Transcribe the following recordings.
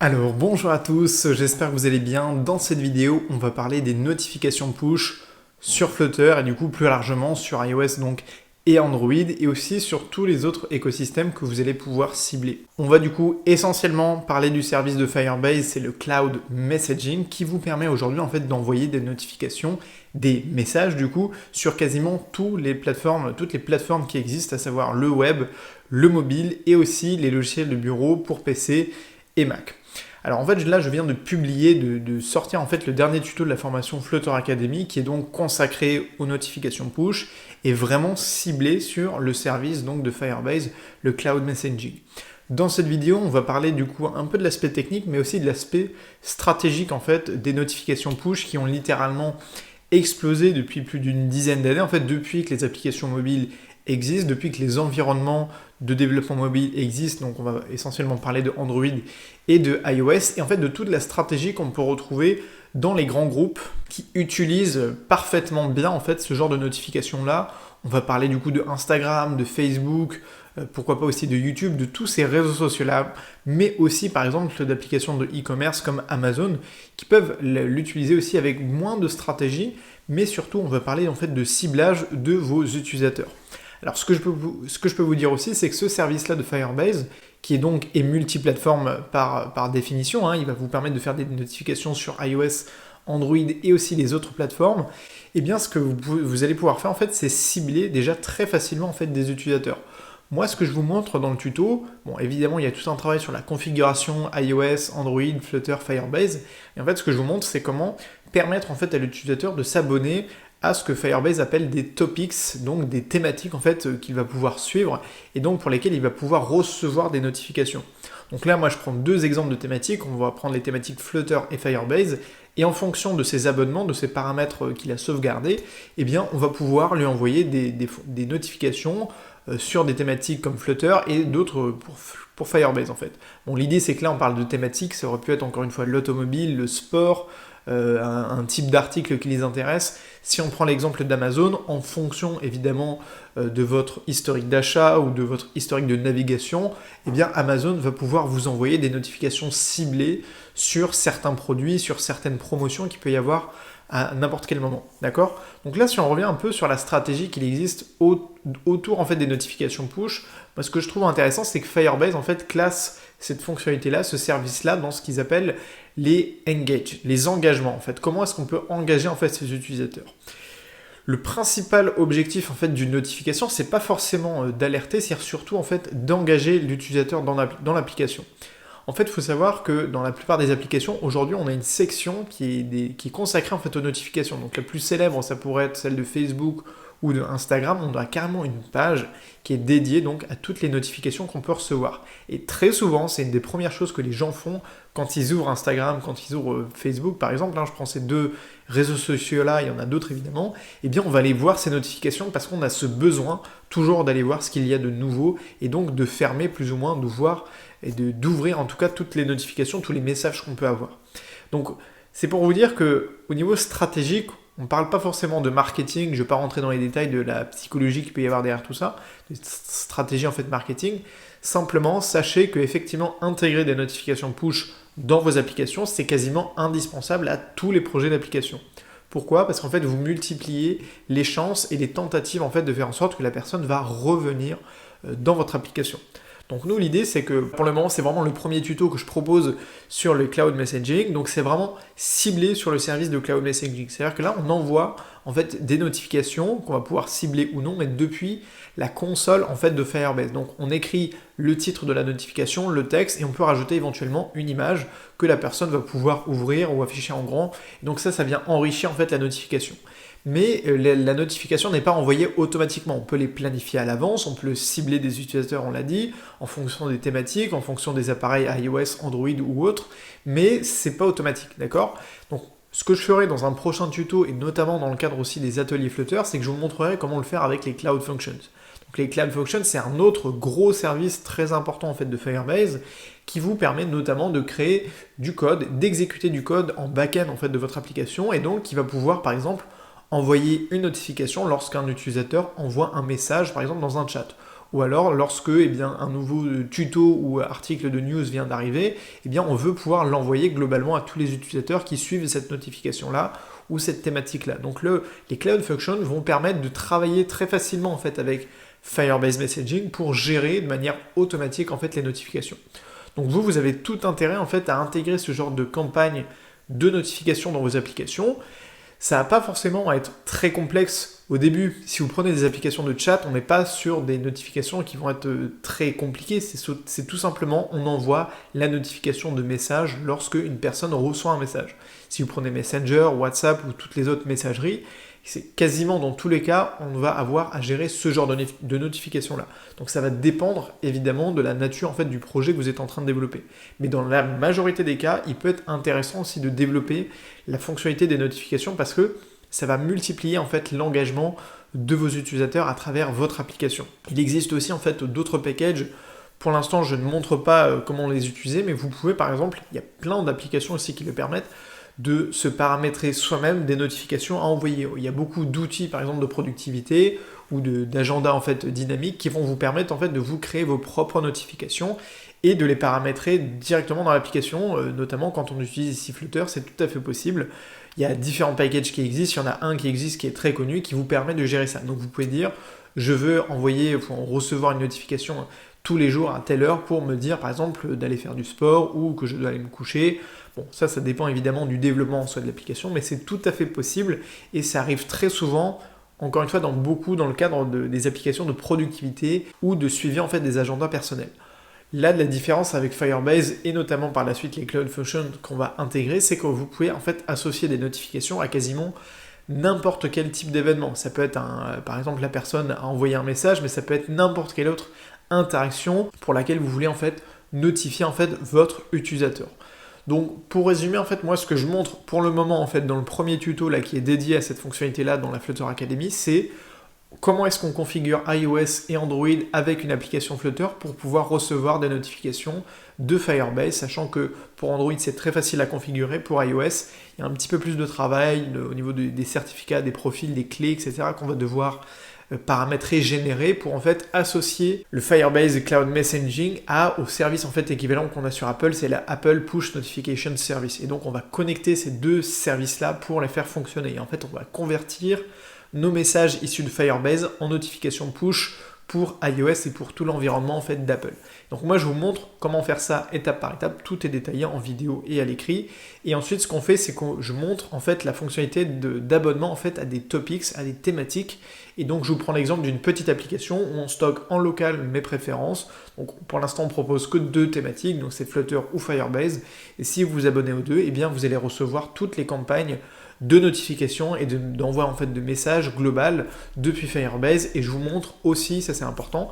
Alors bonjour à tous, j'espère que vous allez bien. Dans cette vidéo, on va parler des notifications push sur Flutter et du coup plus largement sur iOS donc et Android et aussi sur tous les autres écosystèmes que vous allez pouvoir cibler. On va du coup essentiellement parler du service de Firebase, c'est le Cloud Messaging qui vous permet aujourd'hui en fait d'envoyer des notifications, des messages du coup sur quasiment toutes les plateformes qui existent, à savoir le web, le mobile et aussi les logiciels de bureau pour PC et Mac. Alors en fait là je viens de publier, de sortir en fait le dernier tuto de la formation Flutter Academy qui est donc consacré aux notifications push et vraiment ciblé sur le service donc de Firebase, le Cloud Messaging. Dans cette vidéo on va parler du coup un peu de l'aspect technique mais aussi de l'aspect stratégique en fait des notifications push qui ont littéralement explosé depuis plus d'une dizaine d'années, en fait depuis que les applications mobiles existent, depuis que les environnements de développement mobile existent, donc on va essentiellement parler de Android et de iOS, et en fait de toute la stratégie qu'on peut retrouver dans les grands groupes qui utilisent parfaitement bien en fait ce genre de notifications là. On va parler du coup de Instagram, de Facebook, pourquoi pas aussi de YouTube, de tous ces réseaux sociaux là, mais aussi par exemple d'applications de e-commerce comme Amazon qui peuvent l'utiliser aussi avec moins de stratégie, mais surtout on va parler en fait de ciblage de vos utilisateurs. Alors ce que je peux vous dire aussi, c'est que ce service-là de Firebase, qui est multiplateforme par définition, hein, il va vous permettre de faire des notifications sur iOS, Android et aussi les autres plateformes, et bien ce que vous allez pouvoir faire en fait, c'est cibler déjà très facilement en fait des utilisateurs. Moi, ce que je vous montre dans le tuto, bon, évidemment, il y a tout un travail sur la configuration iOS, Android, Flutter, Firebase, et en fait, ce que je vous montre, c'est comment permettre en fait à l'utilisateur de s'abonner à ce que Firebase appelle des topics, donc des thématiques en fait qu'il va pouvoir suivre et donc pour lesquelles il va pouvoir recevoir des notifications. Donc là, moi, je prends deux exemples de thématiques. On va prendre les thématiques Flutter et Firebase et en fonction de ses abonnements, de ses paramètres qu'il a sauvegardés, eh bien, on va pouvoir lui envoyer des notifications sur des thématiques comme Flutter et d'autres pour Firebase en fait. Bon, l'idée c'est que là on parle de thématiques, ça aurait pu être encore une fois l'automobile, le sport, un type d'article qui les intéresse. Si on prend l'exemple d'Amazon, en fonction évidemment de votre historique d'achat ou de votre historique de navigation, eh bien Amazon va pouvoir vous envoyer des notifications ciblées sur certains produits, sur certaines promotions qu'il peut y avoir à n'importe quel moment, d'accord? Donc là, si on revient un peu sur la stratégie qu'il existe autour en fait des notifications push, moi ce que je trouve intéressant, c'est que Firebase en fait classe cette fonctionnalité-là, ce service-là, dans ce qu'ils appellent les engage, les engagements en fait. Comment est-ce qu'on peut engager en fait ses utilisateurs? Le principal objectif en fait d'une notification, c'est pas forcément d'alerter, c'est surtout en fait d'engager l'utilisateur dans l'application. En fait, il faut savoir que dans la plupart des applications, aujourd'hui, on a une section qui est consacrée en fait aux notifications. Donc la plus célèbre, ça pourrait être celle de Facebook ou de Instagram. On a carrément une page qui est dédiée donc à toutes les notifications qu'on peut recevoir. Et très souvent, c'est une des premières choses que les gens font quand ils ouvrent Instagram, quand ils ouvrent Facebook, par exemple. Là, je prends ces deux réseaux sociaux-là, il y en a d'autres évidemment. Eh bien, on va aller voir ces notifications parce qu'on a ce besoin toujours d'aller voir ce qu'il y a de nouveau et donc de fermer plus ou moins, de voir et d'ouvrir en tout cas toutes les notifications, tous les messages qu'on peut avoir. Donc c'est pour vous dire que au niveau stratégique, on ne parle pas forcément de marketing, je ne vais pas rentrer dans les détails de la psychologie qu'il peut y avoir derrière tout ça, de stratégie en fait marketing. Simplement, sachez que effectivement intégrer des notifications push dans vos applications, c'est quasiment indispensable à tous les projets d'application. Pourquoi? Parce qu'en fait, vous multipliez les chances et les tentatives en fait de faire en sorte que la personne va revenir dans votre application. Donc nous, l'idée, c'est que pour le moment, c'est vraiment le premier tuto que je propose sur le Cloud Messaging. Donc c'est vraiment ciblé sur le service de Cloud Messaging. C'est-à-dire que là, on envoie en fait des notifications qu'on va pouvoir cibler ou non, mais depuis la console en fait de Firebase. Donc on écrit le titre de la notification, le texte, et on peut rajouter éventuellement une image que la personne va pouvoir ouvrir ou afficher en grand. Et donc ça vient enrichir en fait la notification. Mais la notification n'est pas envoyée automatiquement. On peut les planifier à l'avance, on peut cibler des utilisateurs, on l'a dit, en fonction des thématiques, en fonction des appareils iOS, Android ou autres, mais c'est pas automatique, d'accord? Donc ce que je ferai dans un prochain tuto, et notamment dans le cadre aussi des ateliers Flutter, c'est que je vous montrerai comment le faire avec les Cloud Functions. Donc les Cloud Functions, c'est un autre gros service très important en fait de Firebase qui vous permet notamment de créer du code, d'exécuter du code en back-end en fait de votre application, et donc qui va pouvoir par exemple envoyer une notification lorsqu'un utilisateur envoie un message, par exemple dans un chat, ou alors lorsque un nouveau tuto ou article de news vient d'arriver, on veut pouvoir l'envoyer globalement à tous les utilisateurs qui suivent cette notification-là ou cette thématique-là. Donc les Cloud Functions vont permettre de travailler très facilement en fait avec Firebase Messaging pour gérer de manière automatique en fait les notifications. Donc vous avez tout intérêt en fait à intégrer ce genre de campagne de notification dans vos applications. Ça va pas forcément à être très complexe au début. Si vous prenez des applications de chat, on n'est pas sur des notifications qui vont être très compliquées. C'est tout simplement, on envoie la notification de message lorsque une personne reçoit un message. Si vous prenez Messenger, WhatsApp ou toutes les autres messageries, c'est quasiment dans tous les cas, on va avoir à gérer ce genre de notification-là. Donc ça va dépendre évidemment de la nature en fait, du projet que vous êtes en train de développer. Mais dans la majorité des cas, il peut être intéressant aussi de développer la fonctionnalité des notifications parce que ça va multiplier en fait l'engagement de vos utilisateurs à travers votre application. Il existe aussi en fait d'autres packages. Pour l'instant, je ne montre pas comment les utiliser, mais vous pouvez par exemple, il y a plein d'applications aussi qui le permettent, de se paramétrer soi-même des notifications à envoyer. Il y a beaucoup d'outils, par exemple, de productivité ou d'agenda en fait dynamique qui vont vous permettre en fait de vous créer vos propres notifications et de les paramétrer directement dans l'application, notamment quand on utilise ici Flutter, c'est tout à fait possible. Il y a différents packages qui existent, il y en a un qui existe qui est très connu qui vous permet de gérer ça. Donc vous pouvez dire, je veux recevoir une notification tous les jours à telle heure pour me dire par exemple d'aller faire du sport ou que je dois aller me coucher. Bon, ça dépend évidemment du développement en soi de l'application, mais c'est tout à fait possible et ça arrive très souvent, encore une fois, dans le cadre des applications de productivité ou de suivi en fait des agendas personnels. Là, la différence avec Firebase et notamment par la suite les Cloud Functions qu'on va intégrer, c'est que vous pouvez en fait associer des notifications à quasiment n'importe quel type d'événement. Ça peut être par exemple la personne a envoyé un message, mais ça peut être n'importe quelle autre interaction pour laquelle vous voulez en fait notifier en fait votre utilisateur. Donc pour résumer en fait moi ce que je montre pour le moment en fait dans le premier tuto là qui est dédié à cette fonctionnalité là dans la Flutter Academy, c'est comment est-ce qu'on configure iOS et Android avec une application Flutter pour pouvoir recevoir des notifications de Firebase, sachant que pour Android c'est très facile à configurer, pour iOS il y a un petit peu plus de travail au niveau des certificats, des profils, des clés, etc. qu'on va devoir paramétrer, générer pour en fait associer le Firebase Cloud Messaging au service en fait équivalent qu'on a sur Apple, c'est la Apple Push Notification Service. Et donc on va connecter ces deux services-là pour les faire fonctionner. Et en fait on va convertir nos messages issus de Firebase en notification push pour iOS et pour tout l'environnement en fait d'Apple. Donc moi je vous montre comment faire ça étape par étape, tout est détaillé en vidéo et à l'écrit. Et ensuite ce qu'on fait c'est que je montre en fait la fonctionnalité d'abonnement en fait à des topics, à des thématiques. Et donc je vous prends l'exemple d'une petite application où on stocke en local mes préférences. Donc pour l'instant on propose que 2 thématiques, donc c'est Flutter ou Firebase. Et si vous vous abonnez aux deux, vous allez recevoir toutes les campagnes de notifications et d'envoi en fait de messages global depuis Firebase. Et je vous montre aussi, ça c'est important,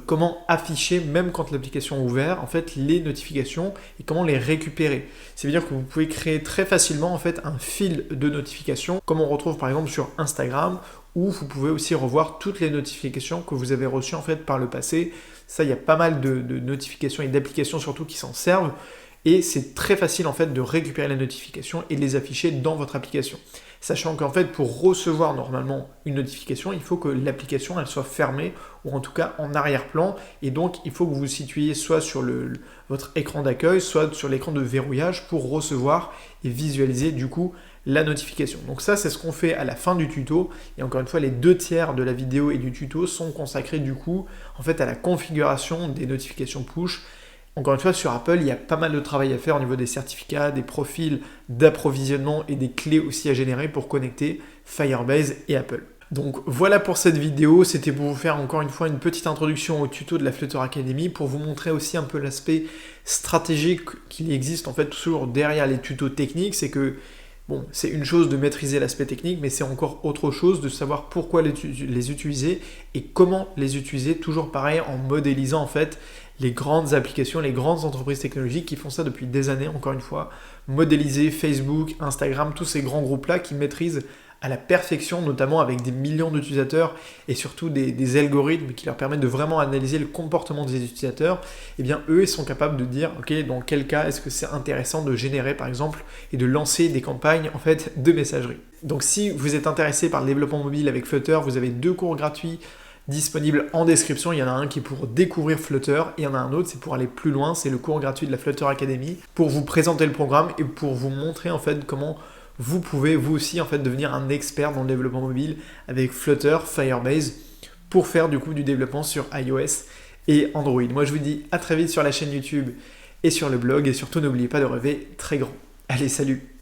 comment afficher même quand l'application est ouverte en fait les notifications et comment les récupérer. Ça veut dire que vous pouvez créer très facilement en fait un fil de notifications comme on retrouve par exemple sur Instagram, où vous pouvez aussi revoir toutes les notifications que vous avez reçues en fait par le passé. Ça, il y a pas mal de notifications et d'applications surtout qui s'en servent. Et c'est très facile en fait de récupérer les notifications et de les afficher dans votre application. Sachant qu'en fait pour recevoir normalement une notification, il faut que l'application elle soit fermée ou en tout cas en arrière-plan et donc il faut que vous vous situiez soit sur votre écran d'accueil, soit sur l'écran de verrouillage pour recevoir et visualiser du coup la notification. Donc ça c'est ce qu'on fait à la fin du tuto et encore une fois les 2/3 de la vidéo et du tuto sont consacrés du coup en fait à la configuration des notifications push. Encore une fois, sur Apple, il y a pas mal de travail à faire au niveau des certificats, des profils d'approvisionnement et des clés aussi à générer pour connecter Firebase et Apple. Donc voilà pour cette vidéo, c'était pour vous faire encore une fois une petite introduction au tuto de la Flutter Academy, pour vous montrer aussi un peu l'aspect stratégique qu'il existe en fait toujours derrière les tutos techniques. C'est que bon, c'est une chose de maîtriser l'aspect technique, mais c'est encore autre chose de savoir pourquoi les utiliser et comment les utiliser, toujours pareil en modélisant en fait les grandes applications, les grandes entreprises technologiques qui font ça depuis des années, encore une fois, modéliser Facebook, Instagram, tous ces grands groupes-là qui maîtrisent à la perfection, notamment avec des millions d'utilisateurs et surtout des algorithmes qui leur permettent de vraiment analyser le comportement des utilisateurs. Eh bien, eux, ils sont capables de dire, ok, dans quel cas est-ce que c'est intéressant de générer, par exemple, et de lancer des campagnes, en fait, de messagerie. Donc, si vous êtes intéressé par le développement mobile avec Flutter, vous avez 2 cours gratuits disponibles en description. Il y en a un qui est pour découvrir Flutter et il y en a un autre, c'est pour aller plus loin. C'est le cours gratuit de la Flutter Academy pour vous présenter le programme et pour vous montrer en fait comment vous pouvez vous aussi en fait devenir un expert dans le développement mobile avec Flutter, Firebase pour faire du coup du développement sur iOS et Android. Moi je vous dis à très vite sur la chaîne YouTube et sur le blog et surtout n'oubliez pas de rêver très grand. Allez, salut!